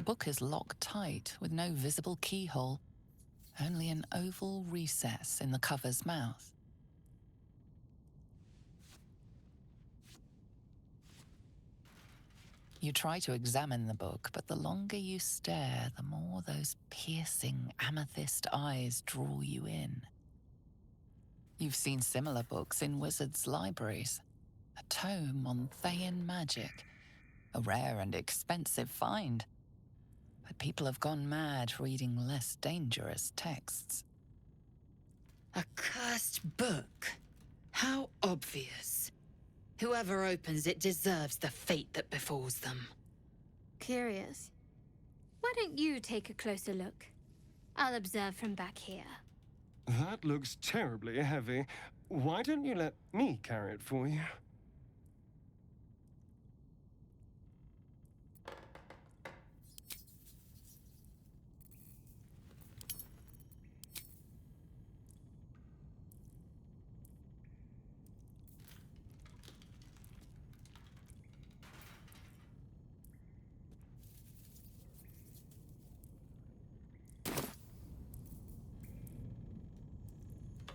The book is locked tight with no visible keyhole, only an oval recess in the cover's mouth. You try to examine the book, but the longer you stare, the more those piercing amethyst eyes draw you in. You've seen similar books in wizards' libraries. A tome on Thayan magic, a rare and expensive find. But people have gone mad reading less dangerous texts. A cursed book? How obvious. Whoever opens it deserves the fate that befalls them. Curious. Why don't you take a closer look? I'll observe from back here. That looks terribly heavy. Why don't you let me carry it for you?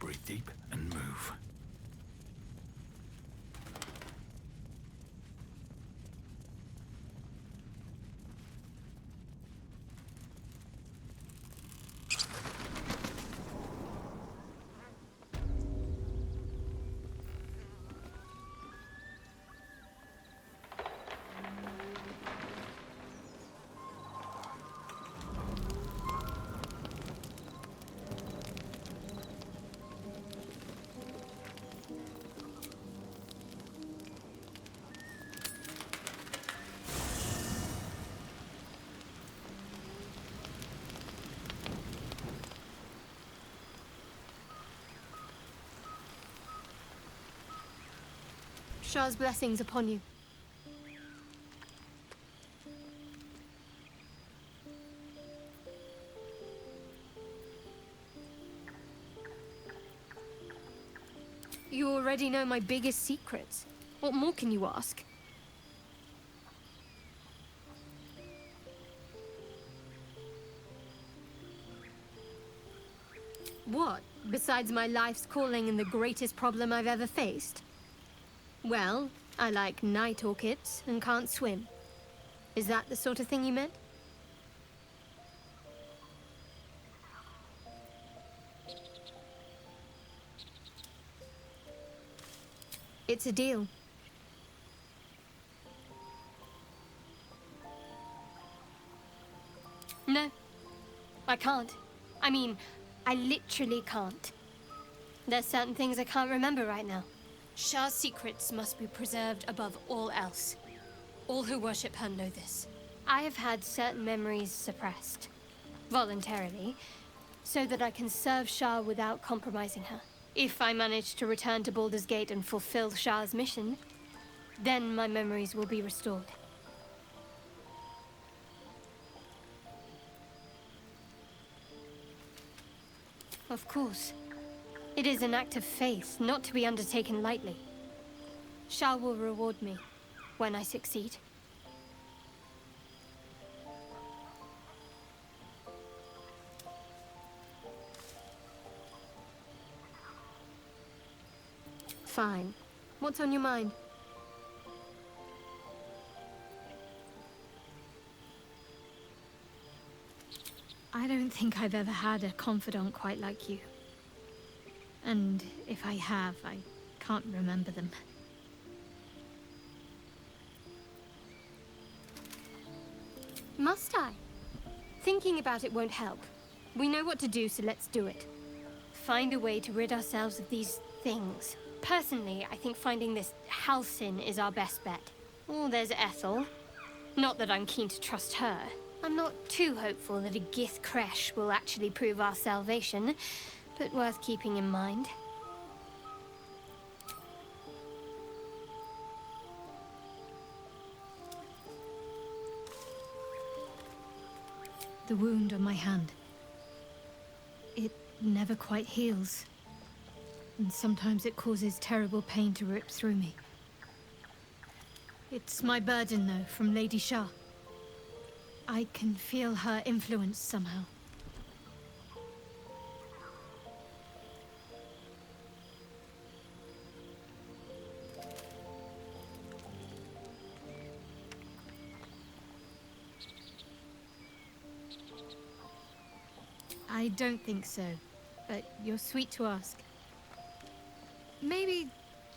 Breathe deep and move. Shah's blessings upon you. You already know my biggest secrets. What more can you ask? What, besides my life's calling and the greatest problem I've ever faced? Well, I like night orchids and can't swim. Is that the sort of thing you meant? It's a deal. No, I can't. I mean, I literally can't. There's certain things I can't remember right now. Shah's secrets must be preserved above all else. All who worship her know this. I have had certain memories suppressed, voluntarily, so that I can serve Shah without compromising her. If I manage to return to Baldur's Gate and fulfill Shah's mission, then my memories will be restored. Of course. It is an act of faith, not to be undertaken lightly. Shah will reward me when I succeed. Fine. What's on your mind? I don't think I've ever had a confidant quite like you. And if I have, I can't remember them. Must I? Thinking about it won't help. We know what to do, so let's do it. Find a way to rid ourselves of these things. Personally, I think finding this Halcyon is our best bet. Oh, there's Ethel. Not that I'm keen to trust her. I'm not too hopeful that a Gith Kresh will actually prove our salvation, but worth keeping in mind. The wound on my hand. It never quite heals. And sometimes it causes terrible pain to rip through me. It's my burden, though, from Lady Shah. I can feel her influence somehow. I don't think so, but you're sweet to ask. Maybe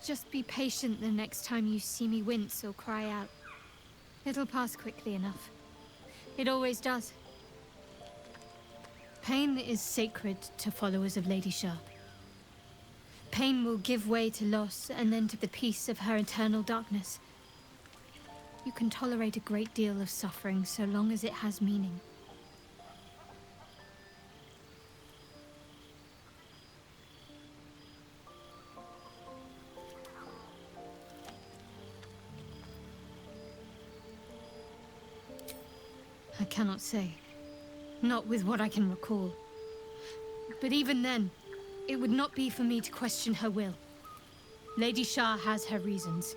just be patient the next time you see me wince or cry out. It'll pass quickly enough. It always does. Pain is sacred to followers of Lady Shar. Pain will give way to loss and then to the peace of her eternal darkness. You can tolerate a great deal of suffering so long as it has meaning. I cannot say. Not with what I can recall. But even then, it would not be for me to question her will. Lady Shar has her reasons.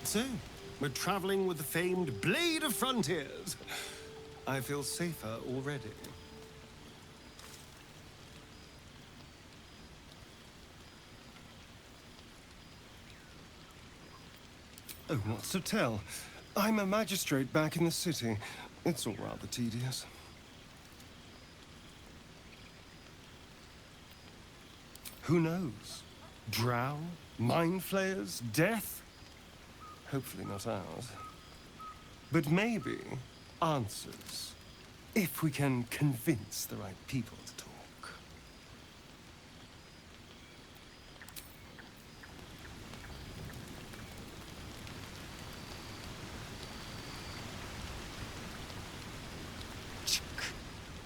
So, we're traveling with the famed Blade of Frontiers. I feel safer already. Oh, what's to tell? I'm a magistrate back in the city. It's all rather tedious. Who knows? Drow? Mind flayers? Death? Hopefully not ours. But maybe answers. If we can convince the right people to talk.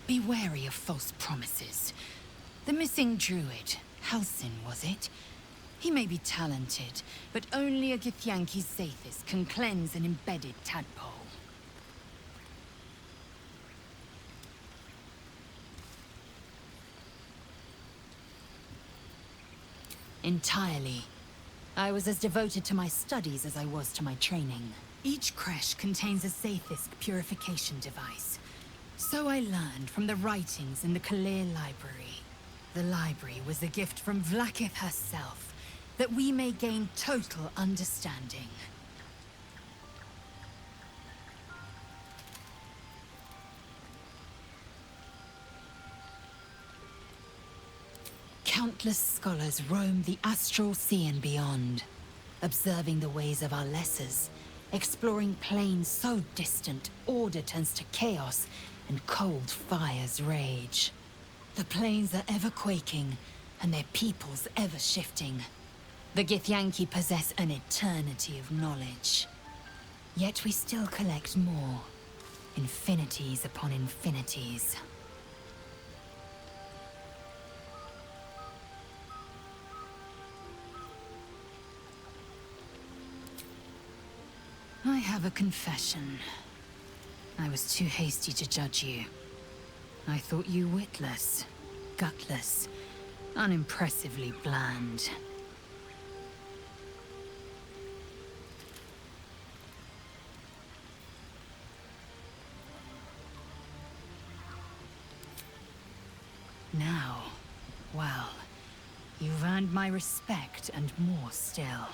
Be wary of false promises. The missing druid, Halsin, was it? He may be talented, but only a Githyanki Zathis can cleanse an embedded tadpole. Entirely. I was as devoted to my studies as I was to my training. Each creche contains a Zathis purification device. So I learned from the writings in the Kalir Library. The library was a gift from Vlaakith herself, that we may gain total understanding. Countless scholars roam the astral sea and beyond, observing the ways of our lessers, exploring planes so distant order turns to chaos and cold fires rage. The planes are ever quaking, and their peoples ever shifting. The Githyanki possess an eternity of knowledge. Yet we still collect more. Infinities upon infinities. I have a confession. I was too hasty to judge you. I thought you witless, gutless, unimpressively bland. Now, well, you've earned my respect and more still.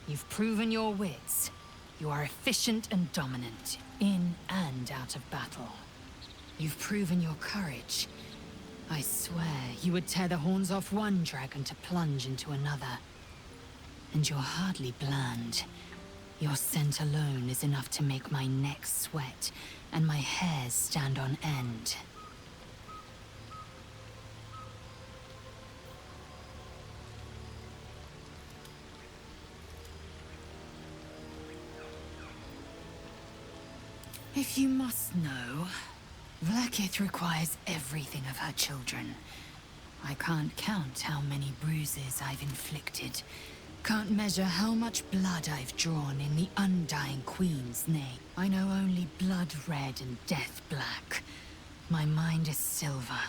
You've proven your wits. You are efficient and dominant, in and out of battle. You've proven your courage. I swear you would tear the horns off one dragon to plunge into another. And you're hardly bland. Your scent alone is enough to make my neck sweat and my hairs stand on end. If you must know, Vlaakith requires everything of her children. I can't count how many bruises I've inflicted, Can't measure how much blood I've drawn in the undying Queen's name. I know only blood red and death black. My mind is silver,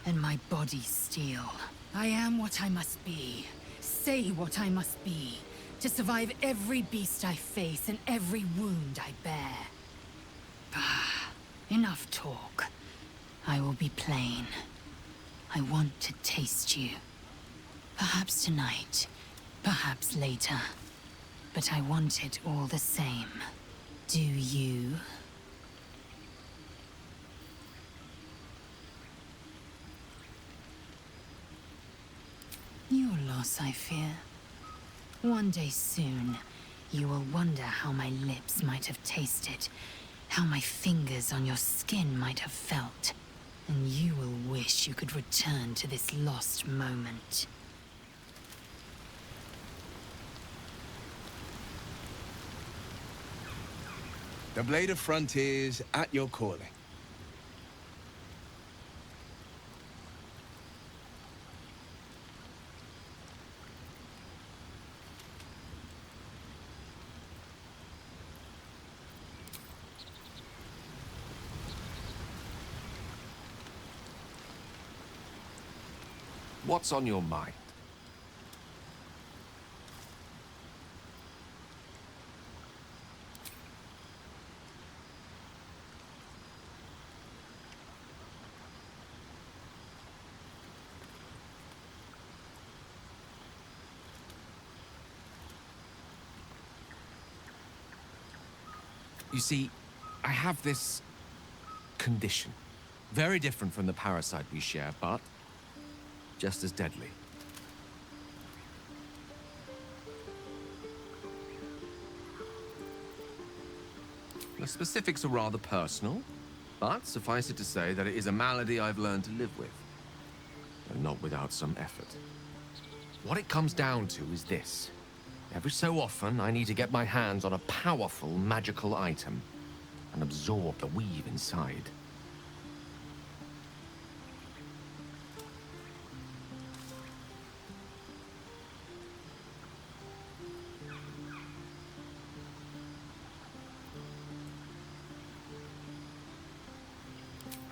and my body steel. I am what I must be. Say what I must be. To survive every beast I face and every wound I bear. Bah, enough talk. I will be plain. I want to taste you. Perhaps tonight, perhaps later. But I want it all the same. Do you? Your loss, I fear. One day soon, you will wonder how my lips might have tasted, how my fingers on your skin might have felt, and you will wish you could return to this lost moment. The Blade of Frontiers at your calling. What's on your mind? You see, I have this condition. Very different from the parasite we share, but just as deadly. The specifics are rather personal, but suffice it to say that it is a malady I've learned to live with, and not without some effort. What it comes down to is this. Every so often, I need to get my hands on a powerful magical item and absorb the weave inside.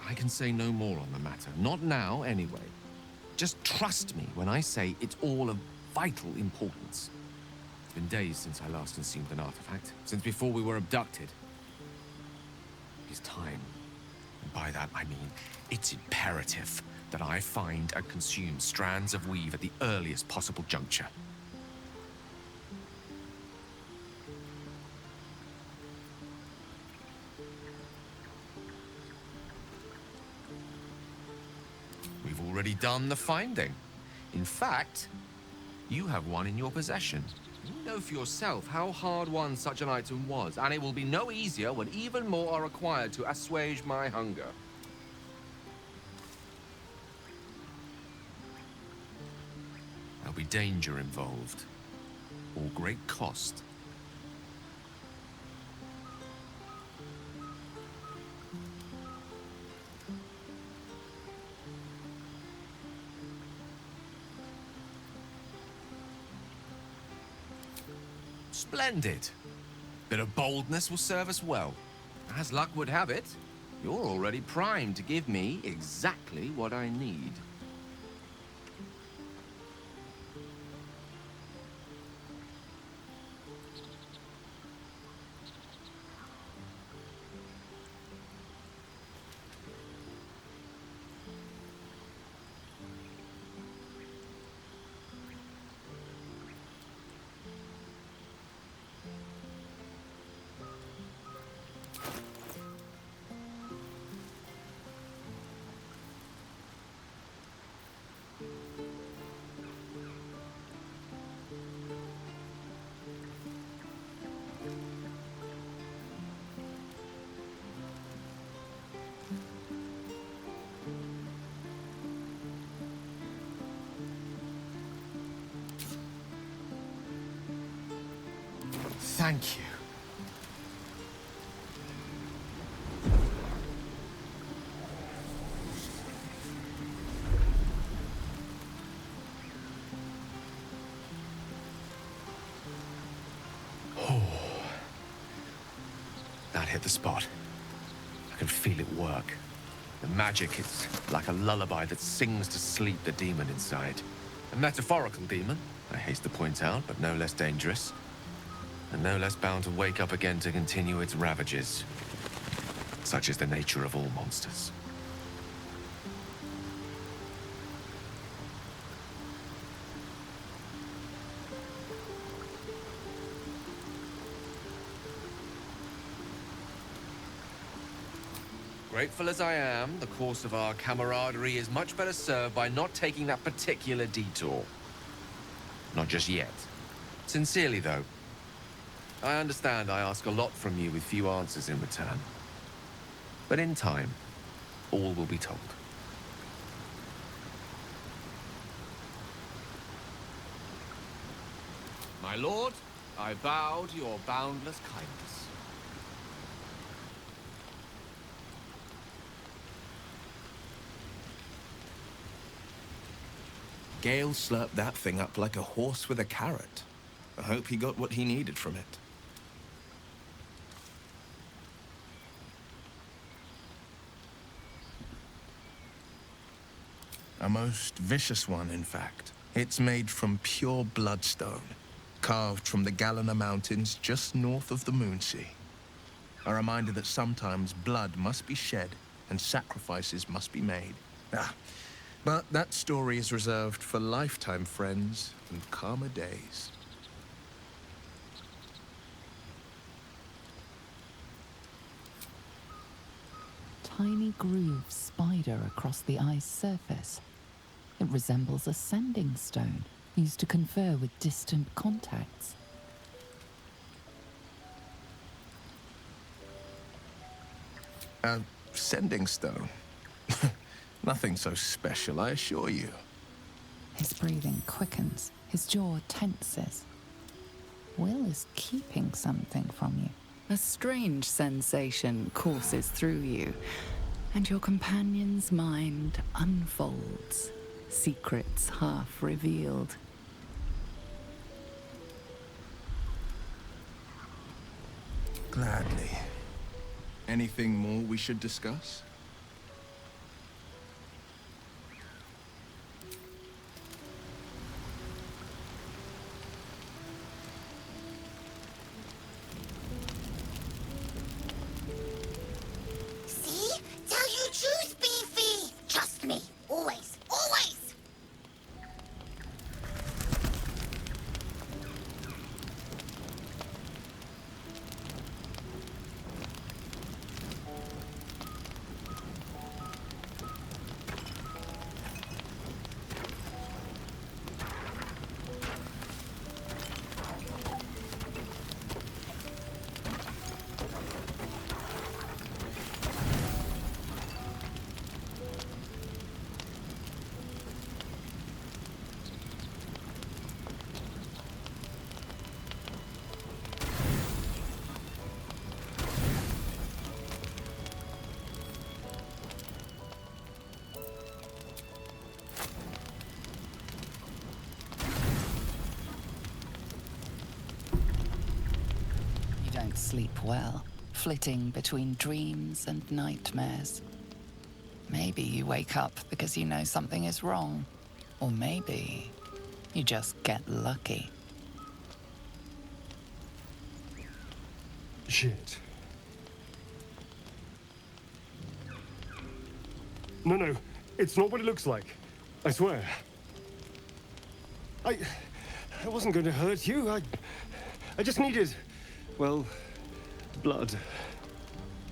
I can say no more on the matter. Not now, anyway. Just trust me when I say it's all of vital importance. It's been days since I last consumed an artifact. Since before we were abducted. It's time. And by that, I mean it's imperative that I find and consume strands of weave at the earliest possible juncture. We've already done the finding. In fact, you have one in your possession. You know for yourself how hard-won such an item was, and it will be no easier when even more are required to assuage my hunger. There'll be danger involved, or great cost. Splendid. Bit of boldness will serve us well. As luck would have it, you're already primed to give me exactly what I need. Thank you. the spot. I can feel it work. The magic, it's like a lullaby that sings to sleep the demon inside. A metaphorical demon, I haste to point out, but no less dangerous. And no less bound to wake up again to continue its ravages. Such is the nature of all monsters. Grateful as I am, the course of our camaraderie is much better served by not taking that particular detour. Not just yet. Sincerely, though. I understand I ask a lot from you with few answers in return. But in time, all will be told. My lord, I bow to your boundless kindness. Gale slurped that thing up like a horse with a carrot. I hope he got what he needed from it. A most vicious one, in fact. It's made from pure bloodstone, carved from the Galena Mountains just north of the Moonsea. A reminder that sometimes blood must be shed and sacrifices must be made. But that story is reserved for lifetime friends and calmer days. Tiny grooves spider across the eye's surface. It resembles a sending stone used to confer with distant contacts. A sending stone? Nothing so special, I assure you. His breathing quickens, his jaw tenses. Will is keeping something from you. A strange sensation courses through you, and your companion's mind unfolds, secrets half revealed. Gladly. Anything more we should discuss? See? Tell you truth, Beefy! Trust me. Always. Always! You don't sleep well, flitting between dreams and nightmares. Maybe you wake up because you know something is wrong. Or maybe you just get lucky. Shit. No, it's not what it looks like. I swear. I wasn't going to hurt you. I just needed, well, blood.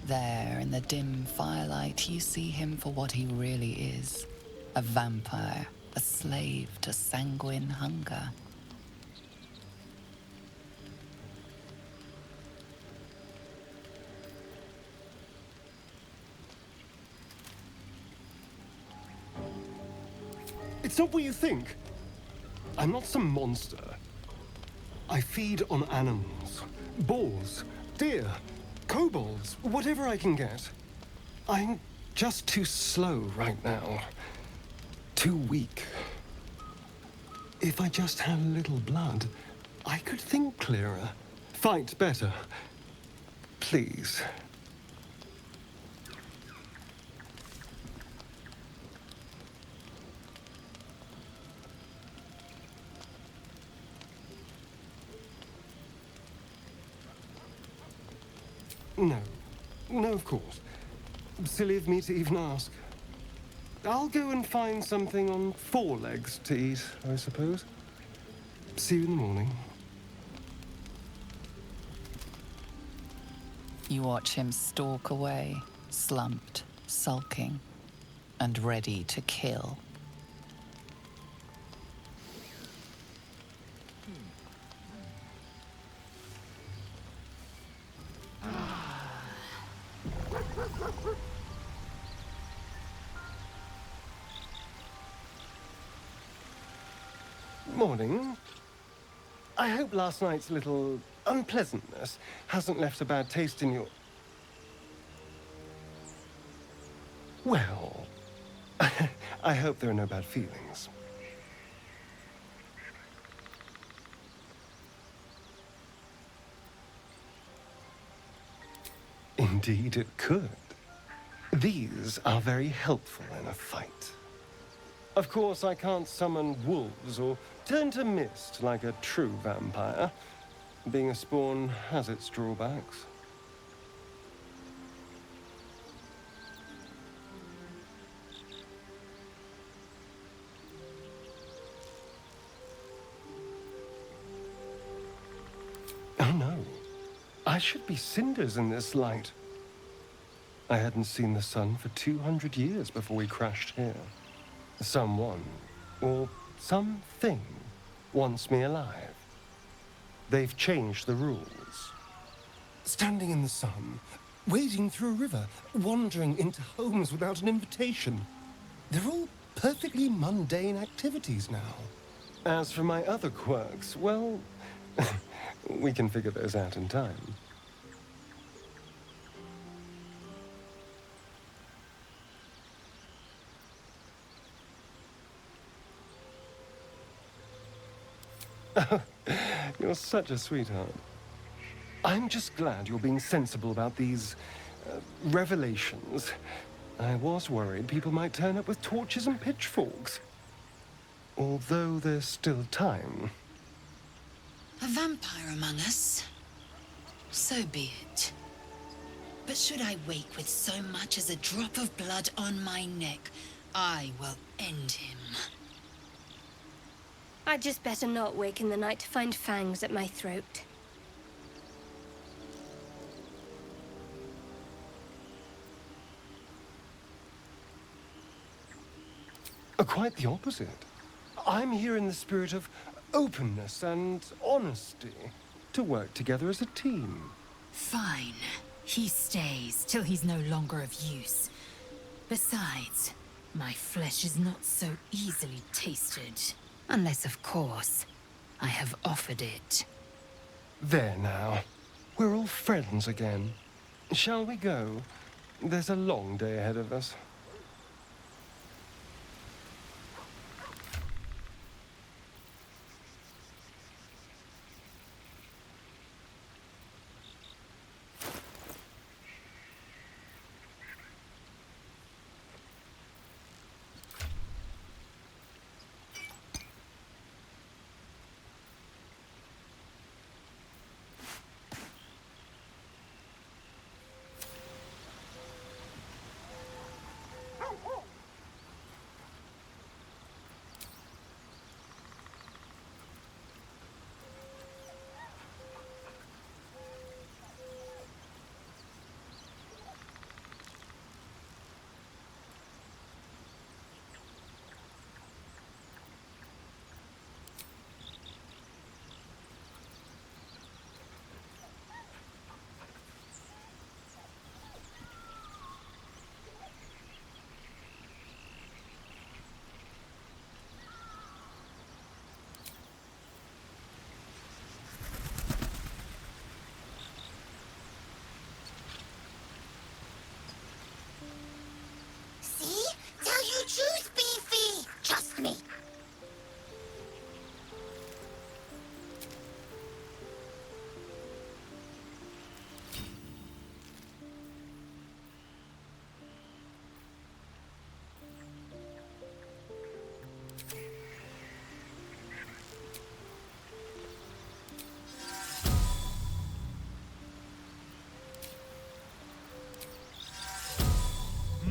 There, in the dim firelight, you see him for what he really is. A vampire, a slave to sanguine hunger. It's not what you think. I'm not some monster. I feed on animals. Boars, deer, kobolds, whatever I can get. I'm just too slow right now. Too weak. If I just had a little blood, I could think clearer. Fight better. Please, No. No, of course. Silly of me to even ask. I'll go and find something on four legs to eat, I suppose. See you in the morning. You watch him stalk away, slumped, sulking, and ready to kill. Morning. I hope last night's little unpleasantness hasn't left a bad taste in your... Well, I hope there are no bad feelings. Indeed it could. These are very helpful in a fight. Of course, I can't summon wolves or turn to mist like a true vampire. Being a spawn has its drawbacks. Oh no. I should be cinders in this light. I hadn't seen the sun for 200 years before we crashed here. Someone, or something, wants me alive. They've changed the rules. Standing in the sun, wading through a river, wandering into homes without an invitation. They're all perfectly mundane activities now. As for my other quirks, well, we can figure those out in time. You're such a sweetheart. I'm just glad you're being sensible about these revelations. I was worried people might turn up with torches and pitchforks. Although there's still time. A vampire among us? So be it. But should I wake with so much as a drop of blood on my neck, I will end him. I'd just better not wake in the night to find fangs at my throat. Quite the opposite. I'm here in the spirit of openness and honesty to work together as a team. Fine. He stays till he's no longer of use. Besides, my flesh is not so easily tasted. Unless, of course, I have offered it. There now. We're all friends again. Shall we go? There's a long day ahead of us.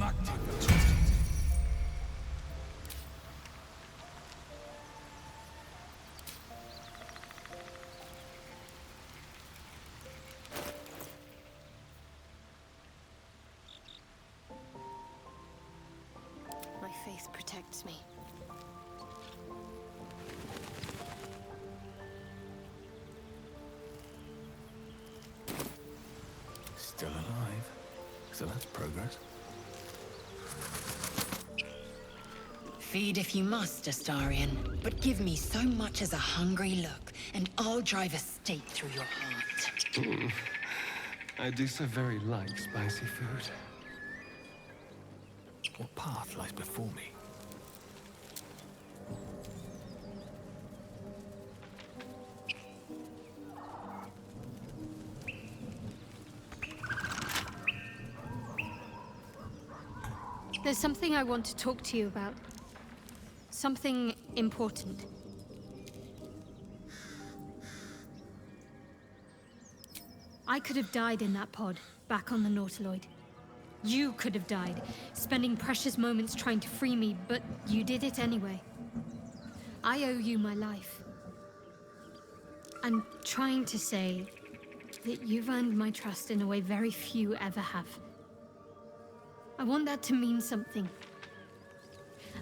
activity. My faith protects me. Still alive. So that's progress. Feed if you must, Astarion, but give me so much as a hungry look, and I'll drive a stake through your heart. I do so very like spicy food. What path lies before me? There's something I want to talk to you about. Something important. I could have died in that pod, back on the Nautiloid. You could have died, spending precious moments trying to free me, but you did it anyway. I owe you my life. I'm trying to say that you've earned my trust in a way very few ever have. I want that to mean something.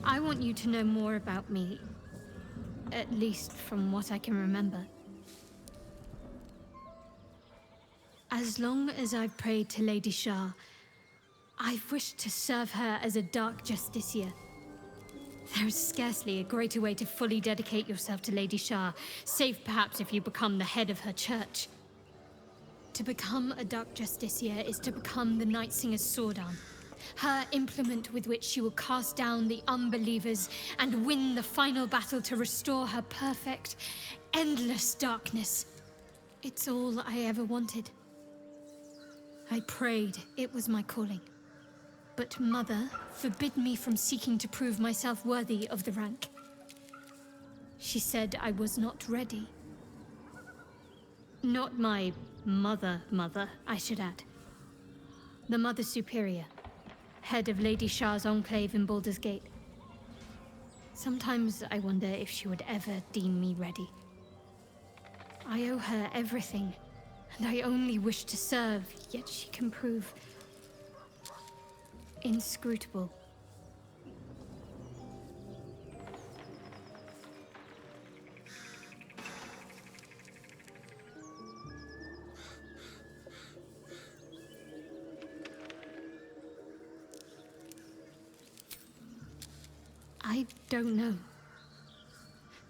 I want you to know more about me, at least from what I can remember. As long as I've prayed to Lady Shah, I've wished to serve her as a Dark Justiciar. There is scarcely a greater way to fully dedicate yourself to Lady Shah, save perhaps if you become the head of her church. To become a Dark Justiciar is to become the Night Singer's sword arm. Her implement with which she will cast down the unbelievers and win the final battle to restore her perfect, endless darkness. It's all I ever wanted. I prayed it was my calling. But Mother forbid me from seeking to prove myself worthy of the rank. She said I was not ready. Not my mother, I should add. The Mother Superior. Head of Lady Shah's enclave in Baldur's Gate. Sometimes I wonder if she would ever deem me ready. I owe her everything, and I only wish to serve, yet she can prove inscrutable. I don't know.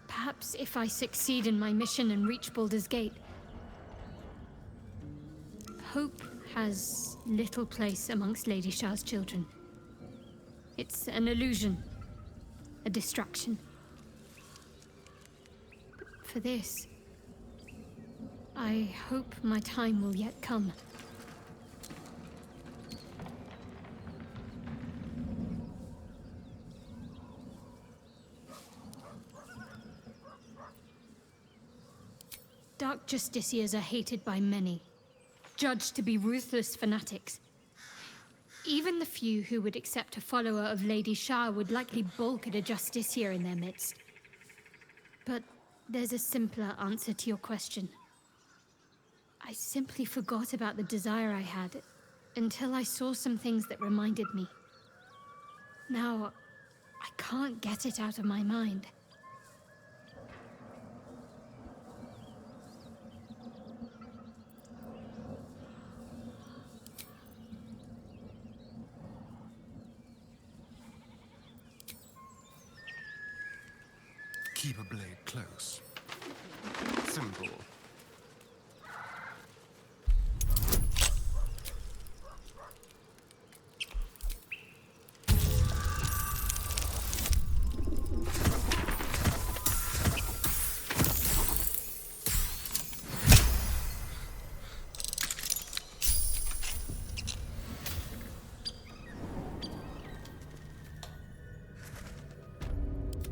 Perhaps if I succeed in my mission and reach Baldur's Gate. Hope has little place amongst Lady Shah's children. It's an illusion, a distraction. But for this, I hope my time will yet come. Dark Justiciars are hated by many, judged to be ruthless fanatics. Even the few who would accept a follower of Lady Shah would likely balk at a Justiciar in their midst. But there's a simpler answer to your question. I simply forgot about the desire I had until I saw some things that reminded me. Now, I can't get it out of my mind. Keep a blade close. Simple.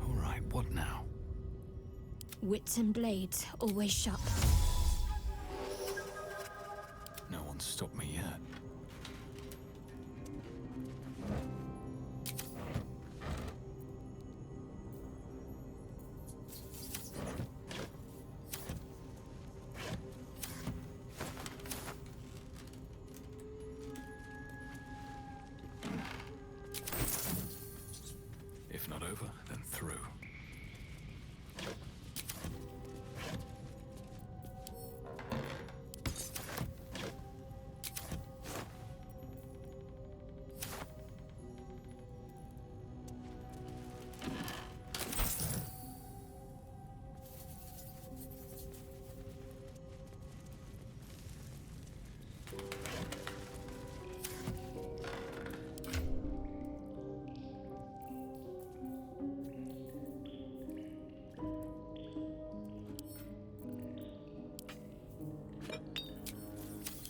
All right, what now? Wits and blades, always sharp. No one's stopped me yet. If not over, then through.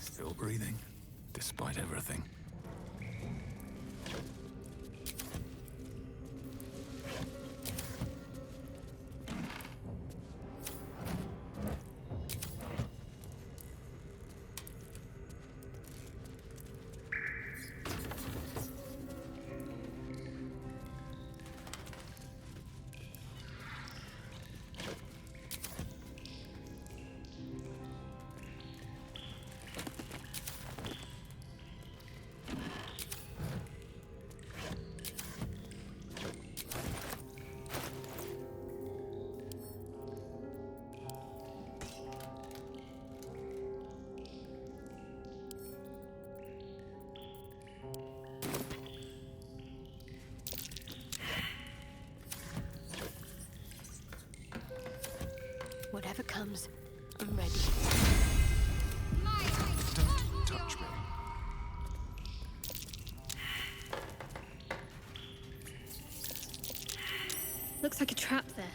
Still breathing, despite everything. Whatever comes, I'm ready. Don't touch me. Looks like a trap there.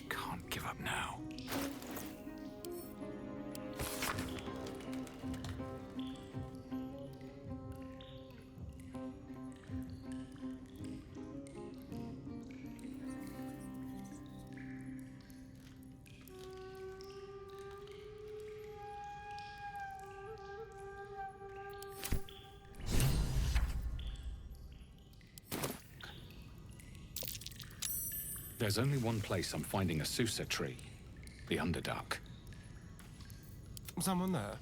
Can't give up now. There's only one place I'm finding a Susa tree. The Underdark. Someone there?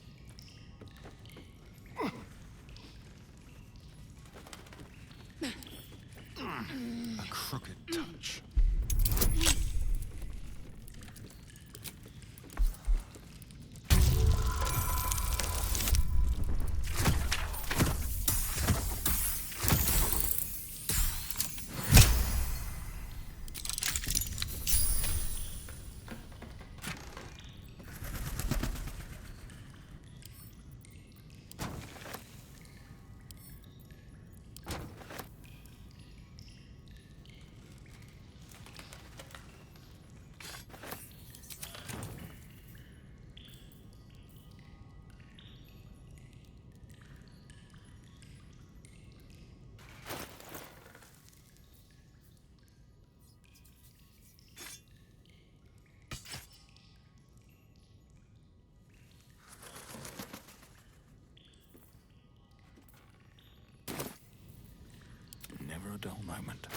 A crooked touch. Never a dull moment.